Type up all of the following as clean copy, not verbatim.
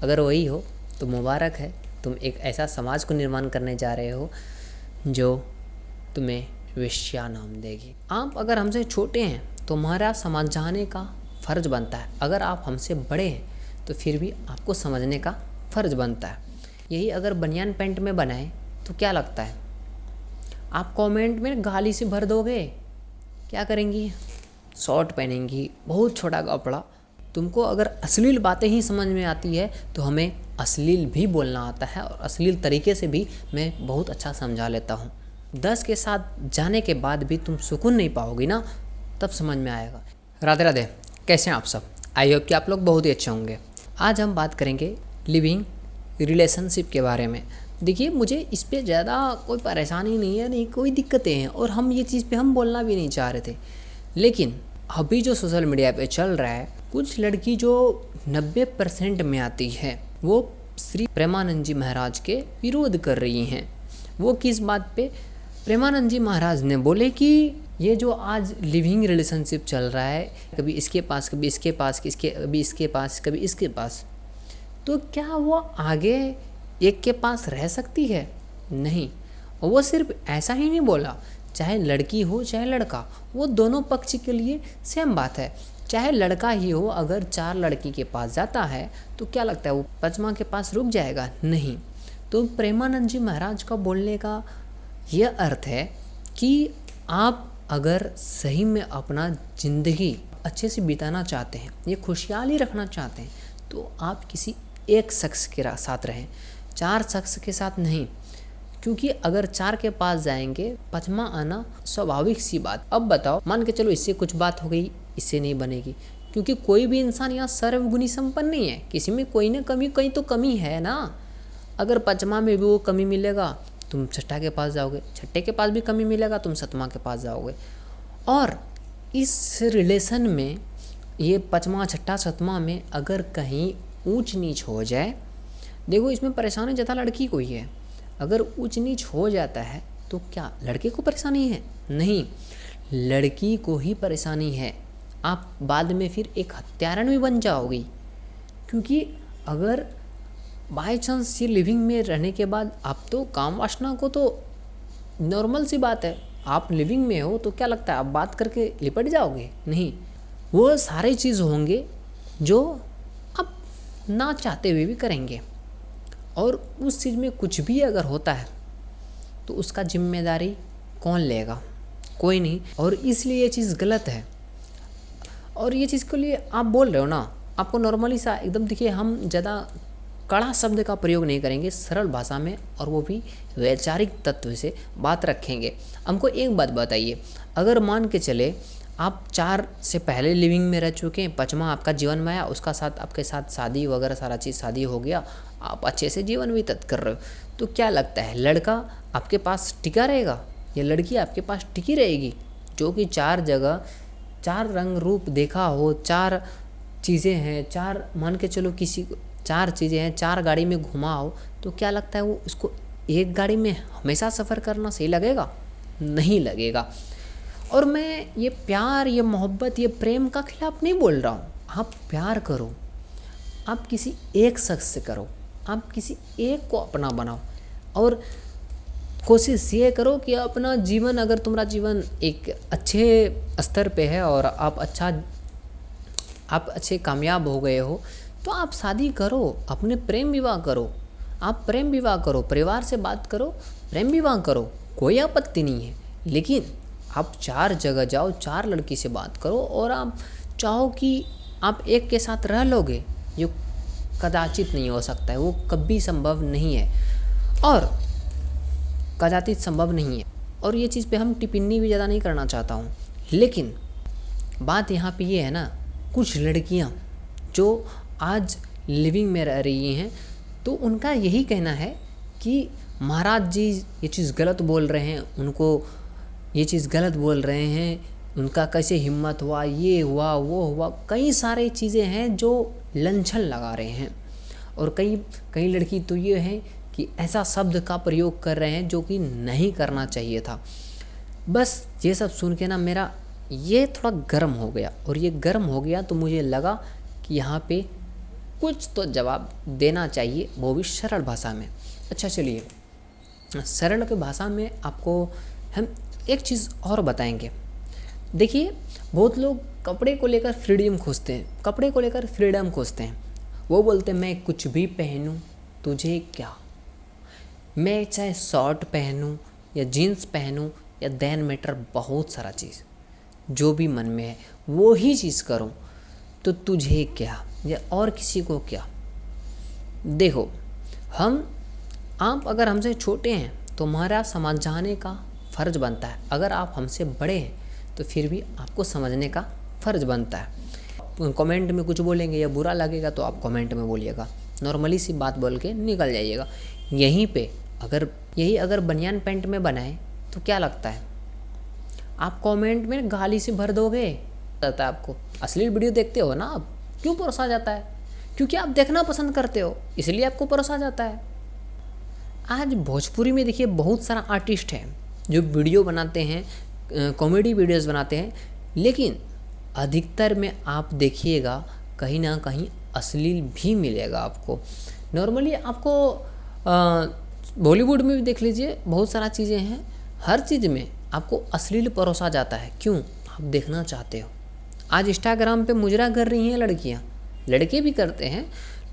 अगर वही हो तो मुबारक है, तुम एक ऐसा समाज को निर्माण करने जा रहे हो जो तुम्हें वेश्या नाम देगी। आप अगर हमसे छोटे हैं तो हमारा समझाने का फ़र्ज़ बनता है, अगर आप हमसे बड़े हैं तो फिर भी आपको समझने का फ़र्ज़ बनता है। यही अगर बनियान पैंट में बनाए तो क्या लगता है, आप कमेंट में गाली से भर दोगे, क्या करेंगी, शॉर्ट पहनेंगी, बहुत छोटा कपड़ा। तुमको अगर अश्लील बातें ही समझ में आती है तो हमें अश्लील भी बोलना आता है, और अश्लील तरीके से भी मैं बहुत अच्छा समझा लेता हूँ। 10 के साथ जाने के बाद भी तुम सुकून नहीं पाओगी ना, तब समझ में आएगा। राधे राधे, कैसे हैं आप सब? आई होप कि आप लोग बहुत ही अच्छे होंगे। आज हम बात करेंगे लिविंग रिलेशनशिप के बारे में। देखिए, मुझे इस पे ज़्यादा कोई परेशानी नहीं है, नहीं कोई दिक्कतें हैं, और हम ये चीज़ पे हम बोलना भी नहीं चाह रहे थे। लेकिन अभी जो सोशल मीडिया पे चल रहा है, कुछ लड़की जो 90% में आती है वो श्री प्रेमानंद जी महाराज के विरोध कर रही हैं। वो किस बात पे? प्रेमानंद जी महाराज ने बोले कि ये जो आज लिविंग रिलेशनशिप चल रहा है, कभी इसके पास कभी इसके पास, कभी इसके पास कभी इसके पास, तो क्या वो आगे एक के पास रह सकती है? नहीं। और वो सिर्फ ऐसा ही नहीं बोला, चाहे लड़की हो चाहे लड़का, वो दोनों पक्ष के लिए सेम बात है। चाहे लड़का ही हो, अगर 4 लड़की के पास जाता है तो क्या लगता है वो 5वां के पास रुक जाएगा? नहीं। तो प्रेमानंद जी महाराज का बोलने का यह अर्थ है कि आप अगर सही में अपना ज़िंदगी अच्छे से बिताना चाहते हैं, ये खुशहाली रखना चाहते हैं, तो आप किसी एक शख्स के साथ रहें, 4 शख्स के साथ नहीं। क्योंकि अगर 4 के पास जाएंगे, 5वां आना स्वाभाविक सी बात। अब बताओ, मान के चलो इससे कुछ बात हो गई, इससे नहीं बनेगी, क्योंकि कोई भी इंसान यहाँ सर्वगुणी संपन्न नहीं है, किसी में कोई ना कमी, कहीं तो कमी है ना। अगर 5वां में भी वो कमी मिलेगा, तुम 6ठा के पास जाओगे, 6ठे के पास भी कमी मिलेगा, तुम 7वां के पास जाओगे। और इस रिलेशन में ये 5वां 6ठा 7वां में अगर कहीं ऊंच नीच हो जाए, देखो इसमें परेशानी ज़्यादा लड़की को ही है। अगर ऊंच नीच हो जाता है तो क्या लड़के को परेशानी है? नहीं, लड़की को ही परेशानी है। आप बाद में फिर एक हत्यारण भी बन जाओगी, क्योंकि अगर बाय चांस ये लिविंग में रहने के बाद आप तो काम वासना को तो नॉर्मल सी बात है, आप लिविंग में हो तो क्या लगता है आप बात करके लिपट जाओगे? नहीं, वो सारे चीज़ होंगे जो आप ना चाहते हुए भी करेंगे, और उस चीज़ में कुछ भी अगर होता है तो उसका जिम्मेदारी कौन लेगा? कोई नहीं। और इसलिए ये चीज़ गलत है। और ये चीज़ के लिए आप बोल रहे हो ना, आपको नॉर्मली सा एकदम, देखिए हम ज़्यादा कड़ा शब्द का प्रयोग नहीं करेंगे, सरल भाषा में, और वो भी वैचारिक तत्व से बात रखेंगे। हमको एक बात बताइए, अगर मान के चले आप 4 से पहले लिविंग में रह चुके हैं, 5वां आपका जीवन में आया, उसका साथ आपके साथ शादी वगैरह सारा चीज़ शादी हो गया, आप अच्छे से जीवन व्यतीत कर रहे हो, तो क्या लगता है लड़का आपके पास टिका रहेगा या लड़की आपके पास टिकी रहेगी? जो कि 4 जगह 4 रंग रूप देखा हो, 4 चीज़ें हैं, 4 मान के चलो किसी को 4 चीज़ें हैं, 4 गाड़ी में घुमा हो, तो क्या लगता है वो उसको एक गाड़ी में हमेशा सफ़र करना सही लगेगा? नहीं लगेगा। और मैं ये प्यार, ये मोहब्बत, ये प्रेम का खिलाफ नहीं बोल रहा हूँ। आप प्यार करो, आप किसी एक शख्स से करो, आप किसी एक को अपना बनाओ, और कोशिश ये करो कि अपना जीवन, अगर तुम्हारा जीवन एक अच्छे स्तर पे है और आप अच्छे कामयाब हो गए हो, तो आप शादी करो, अपने प्रेम विवाह करो। आप प्रेम विवाह करो, परिवार से बात करो, प्रेम विवाह करो, कोई आपत्ति नहीं है। लेकिन आप 4 जगह जाओ, 4 लड़की से बात करो, और आप चाहो कि आप एक के साथ रह लोगे, ये कदाचित नहीं हो सकता है, वो कभी संभव नहीं है, और कदाचित संभव नहीं है। और ये चीज़ पे हम टिप्पणी भी ज़्यादा नहीं करना चाहता हूँ। लेकिन बात यहाँ पे ये है ना, कुछ लड़कियाँ जो आज लिविंग में रह रही हैं, तो उनका यही कहना है कि महाराज जी ये चीज़ गलत बोल रहे हैं, उनको ये चीज़ गलत बोल रहे हैं, उनका कैसे हिम्मत हुआ, ये हुआ वो हुआ, कई सारे चीज़ें हैं जो लंछन लगा रहे हैं। और कई लड़की तो ये है कि ऐसा शब्द का प्रयोग कर रहे हैं जो कि नहीं करना चाहिए था। बस ये सब सुन के ना मेरा ये थोड़ा गर्म हो गया, और ये गर्म हो गया तो मुझे लगा कि यहाँ पे कुछ तो जवाब देना चाहिए, वो भी सरल भाषा में। अच्छा चलिए, सरल की भाषा में आपको हम एक चीज़ और बताएंगे। देखिए, बहुत लोग कपड़े को लेकर फ्रीडम खोजते हैं, कपड़े को लेकर फ्रीडम खोजते हैं। वो बोलते हैं मैं कुछ भी पहनूं, तुझे क्या, मैं चाहे शॉर्ट पहनूं या जीन्स पहनूं या देन मैटर बहुत सारा चीज़, जो भी मन में है वो ही चीज़ करूं, तो तुझे क्या या और किसी को क्या। देखो, आप अगर हमसे छोटे हैं तो हमारा समझाने का फ़र्ज़ बनता है, अगर आप हमसे बड़े हैं तो फिर भी आपको समझने का फ़र्ज़ बनता है। कमेंट में कुछ बोलेंगे या बुरा लगेगा तो आप कमेंट में बोलिएगा, नॉर्मली सी बात बोल के निकल जाइएगा। यहीं पे अगर बनियान पैंट में बनाए तो क्या लगता है, आप कमेंट में गाली से भर दोगे। रहता है आपको, असली वीडियो देखते हो ना आप, क्यों परोसा जाता है, क्योंकि आप देखना पसंद करते हो, इसलिए आपको परोसा जाता है। आज भोजपुरी में देखिए बहुत सारा आर्टिस्ट हैं जो वीडियो बनाते हैं, कॉमेडी वीडियोस बनाते हैं, लेकिन अधिकतर में आप देखिएगा कहीं ना कहीं अश्लील भी मिलेगा आपको। नॉर्मली आपको बॉलीवुड में भी देख लीजिए, बहुत सारा चीज़ें हैं, हर चीज़ में आपको अश्लील परोसा जाता है। क्यों? आप देखना चाहते हो। आज इंस्टाग्राम पे मुजरा कर रही हैं लड़कियां, लड़के भी करते हैं,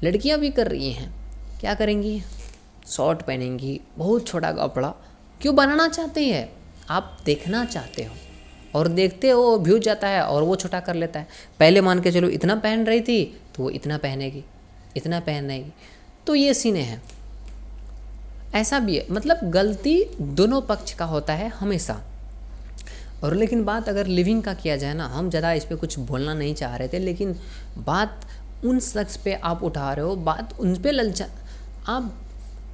लड़कियां भी कर रही हैं। क्या करेंगी? शॉर्ट पहनेंगी, बहुत छोटा कपड़ा। क्यों बनाना चाहते हैं? आप देखना चाहते हो और देखते हो, व्यू जाता है और वो छोटा कर लेता है। पहले मान के चलो इतना पहन रही थी तो वो इतना पहनेगी, इतना पहनेगी। तो ये सीने हैं, ऐसा भी है। मतलब गलती दोनों पक्ष का होता है हमेशा। और लेकिन बात अगर लिविंग का किया जाए ना, हम ज़्यादा इस पर कुछ बोलना नहीं चाह रहे थे, लेकिन बात उन शख्स पे आप उठा रहे हो, बात उन पे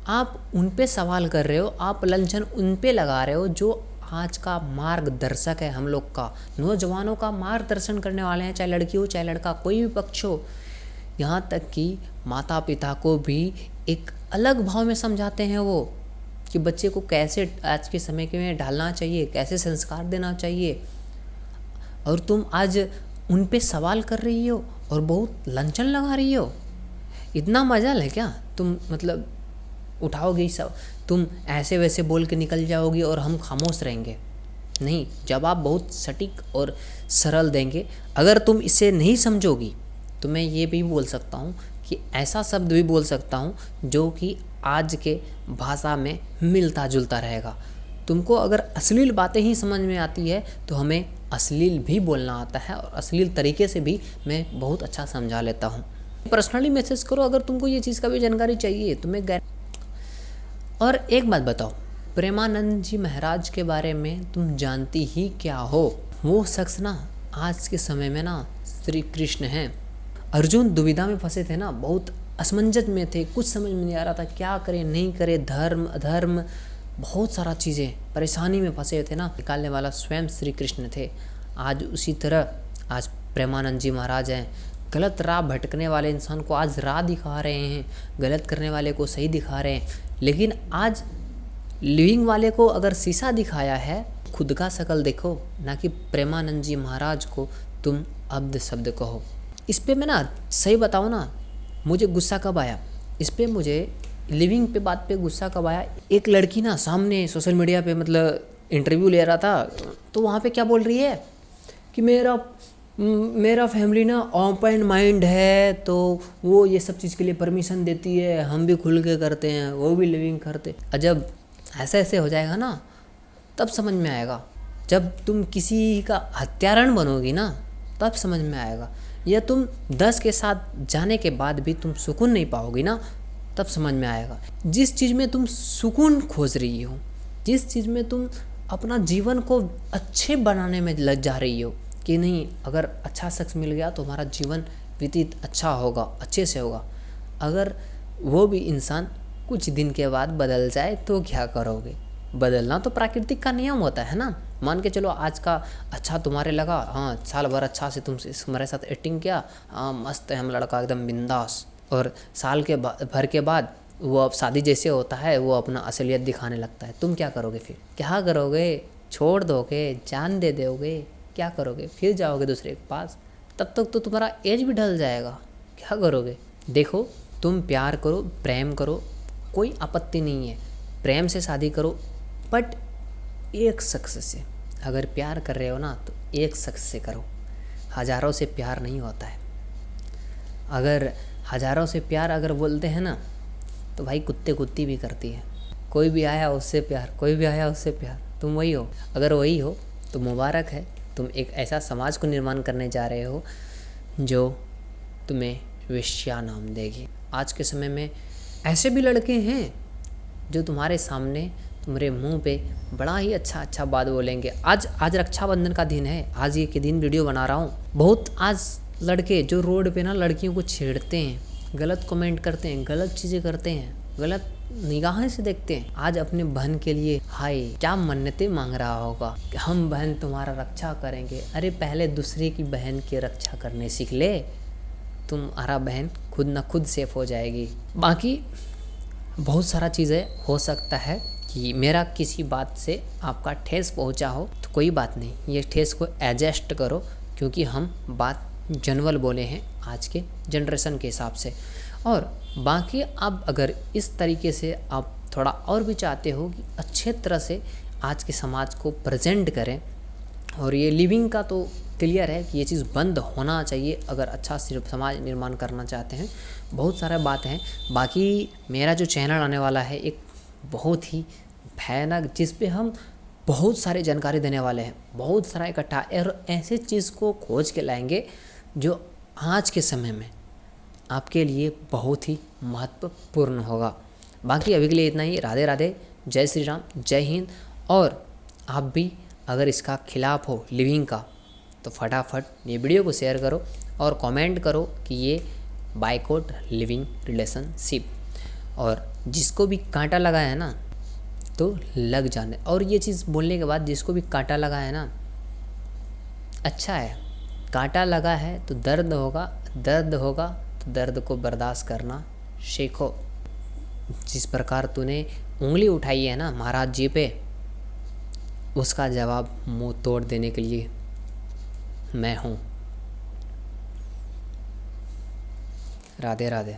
आप उन पे सवाल कर रहे हो, आप लंचन उन पे लगा रहे हो जो आज का मार्गदर्शक है, हम लोग का, नौजवानों का मार्गदर्शन करने वाले हैं, चाहे लड़की हो चाहे लड़का, कोई भी पक्ष हो। यहाँ तक कि माता पिता को भी एक अलग भाव में समझाते हैं वो, कि बच्चे को कैसे आज के समय के में ढालना चाहिए, कैसे संस्कार देना चाहिए। और तुम आज उन पे सवाल कर रही हो और बहुत लंचन लगा रही हो। इतना मजाल है क्या? तुम मतलब उठाओगे सब, तुम ऐसे वैसे बोल के निकल जाओगी और हम खामोश रहेंगे? नहीं, जवाब बहुत सटीक और सरल देंगे। अगर तुम इसे नहीं समझोगी तो मैं ये भी बोल सकता हूँ कि ऐसा शब्द भी बोल सकता हूँ जो कि आज के भाषा में मिलता जुलता रहेगा। तुमको अगर अश्लील बातें ही समझ में आती है तो हमें अश्लील भी बोलना आता है, और अश्लील तरीके से भी मैं बहुत अच्छा समझा लेता हूँ। पर्सनली मैसेज करो अगर तुमको ये चीज़ का भी जानकारी चाहिए तो मैं और एक बात बताओ, प्रेमानंद जी महाराज के बारे में तुम जानती ही क्या हो? वो शख्स ना आज के समय में ना श्री कृष्ण हैं। अर्जुन दुविधा में फंसे थे ना, बहुत असमंजस में थे, कुछ समझ में नहीं आ रहा था क्या करें नहीं करें, धर्म अधर्म बहुत सारा चीज़ें, परेशानी में फंसे थे ना, निकालने वाला स्वयं श्री कृष्ण थे। आज उसी तरह आज प्रेमानंद जी महाराज हैं। गलत राह भटकने वाले इंसान को आज राह दिखा रहे हैं, गलत करने वाले को सही दिखा रहे हैं। लेकिन आज लिविंग वाले को अगर शीशा दिखाया है, खुद का शकल देखो, ना कि प्रेमानंद जी महाराज को तुम अब्द शब्द कहो। इस पे मैं ना सही बताऊँ ना, मुझे गुस्सा कब आया इस पे, मुझे लिविंग पे बात पे गुस्सा कब आया। एक लड़की ना सामने सोशल मीडिया पे मतलब इंटरव्यू ले रहा था, तो वहाँ पे क्या बोल रही है कि मेरा फैमिली ना ओपन माइंड है, तो वो ये सब चीज़ के लिए परमिशन देती है, हम भी खुल के करते हैं, वो भी लिविंग करते। जब ऐसे हो जाएगा ना तब समझ में आएगा। जब तुम किसी का हत्यारण बनोगी ना तब समझ में आएगा। या तुम 10 के साथ जाने के बाद भी तुम सुकून नहीं पाओगी ना, तब समझ में आएगा। जिस चीज़ में तुम सुकून खोज रही हो, जिस चीज़ में तुम अपना जीवन को अच्छे बनाने में लग जा रही हो कि नहीं, अगर अच्छा शख्स मिल गया तो हमारा जीवन व्यतीत अच्छा होगा, अच्छे से होगा, अगर वो भी इंसान कुछ दिन के बाद बदल जाए तो क्या करोगे? बदलना तो प्राकृतिक का नियम होता है ना। मान के चलो आज का अच्छा तुम्हारे लगा, हाँ साल भर अच्छा से तुमसे हमारे साथ एक्टिंग किया, हाँ मस्त है हम लड़का एकदम बिंदास, और साल के भर के बाद वो अब शादी जैसे होता है वो अपना असलियत दिखाने लगता है। तुम क्या करोगे फिर? क्या करोगे? छोड़ दोगे? जान दे दोगे? क्या करोगे? फिर जाओगे दूसरे के पास? तब तक तो तुम्हारा एज भी ढल जाएगा। क्या करोगे? देखो, तुम प्यार करो, प्रेम करो, कोई आपत्ति नहीं है, प्रेम से शादी करो, बट एक शख्स से अगर प्यार कर रहे हो ना तो एक शख्स से करो। हज़ारों से प्यार नहीं होता है। अगर हज़ारों से प्यार अगर बोलते हैं ना तो भाई कुत्ते कुत्ती भी करती है। कोई भी आया उससे प्यार, कोई भी आया उससे प्यार, तुम वही हो। अगर वही हो तो मुबारक है, तुम एक ऐसा समाज को निर्माण करने जा रहे हो जो तुम्हें वेश्या नाम देगी। आज के समय में ऐसे भी लड़के हैं जो तुम्हारे सामने तुम्हारे मुंह पे बड़ा ही अच्छा बात बोलेंगे। आज रक्षाबंधन का दिन है, आज ये के दिन वीडियो बना रहा हूँ। बहुत आज लड़के जो रोड पे ना लड़कियों को छेड़ते हैं, गलत कमेंट करते हैं, गलत चीज़ें करते हैं, गलत निगाहें से देखते हैं। आज अपने बहन के लिए हाय क्या मन्नतें मांग रहा होगा, हम बहन तुम्हारा रक्षा करेंगे। अरे पहले दूसरे की बहन की रक्षा करने सीख ले, तुम्हारा बहन खुद न खुद सेफ हो जाएगी। बाकी बहुत सारा चीज़ें हो सकता है कि मेरा किसी बात से आपका ठेस पहुंचा हो तो कोई बात नहीं, ये ठेस को एडजस्ट करो, क्योंकि हम बात जनरल बोले हैं आज के जनरेशन के हिसाब से। और बाकी आप अगर इस तरीके से आप थोड़ा और भी चाहते हो कि अच्छे तरह से आज के समाज को प्रेजेंट करें, और ये लिविंग का तो क्लियर है कि ये चीज़ बंद होना चाहिए अगर अच्छा सिर्फ समाज निर्माण करना चाहते हैं। बहुत सारा बात हैं। बाकी मेरा जो चैनल आने वाला है एक बहुत ही भयानक, जिस पे हम बहुत सारी जानकारी देने वाले हैं, बहुत सारा इकट्ठा, और ऐसे चीज़ को खोज के लाएंगे जो आज के समय में आपके लिए बहुत ही महत्वपूर्ण होगा। बाकी अभी के लिए इतना ही। राधे राधे, जय श्री राम, जय हिंद। और आप भी अगर इसका खिलाफ हो लिविंग का तो फटाफट ये वीडियो को शेयर करो और कमेंट करो कि ये बाइकआउट लिविंग रिलेशनशिप। और जिसको भी कांटा लगा है ना तो लग जाने, और ये चीज़ बोलने के बाद जिसको भी कांटा लगा है ना, अच्छा है, कांटा लगा है तो दर्द होगा, दर्द होगा तो दर्द को बर्दाश्त करना सीखो। जिस प्रकार तूने उंगली उठाई है ना महाराज जी पे, उसका जवाब मुंह तोड़ देने के लिए मैं हूँ। राधे राधे।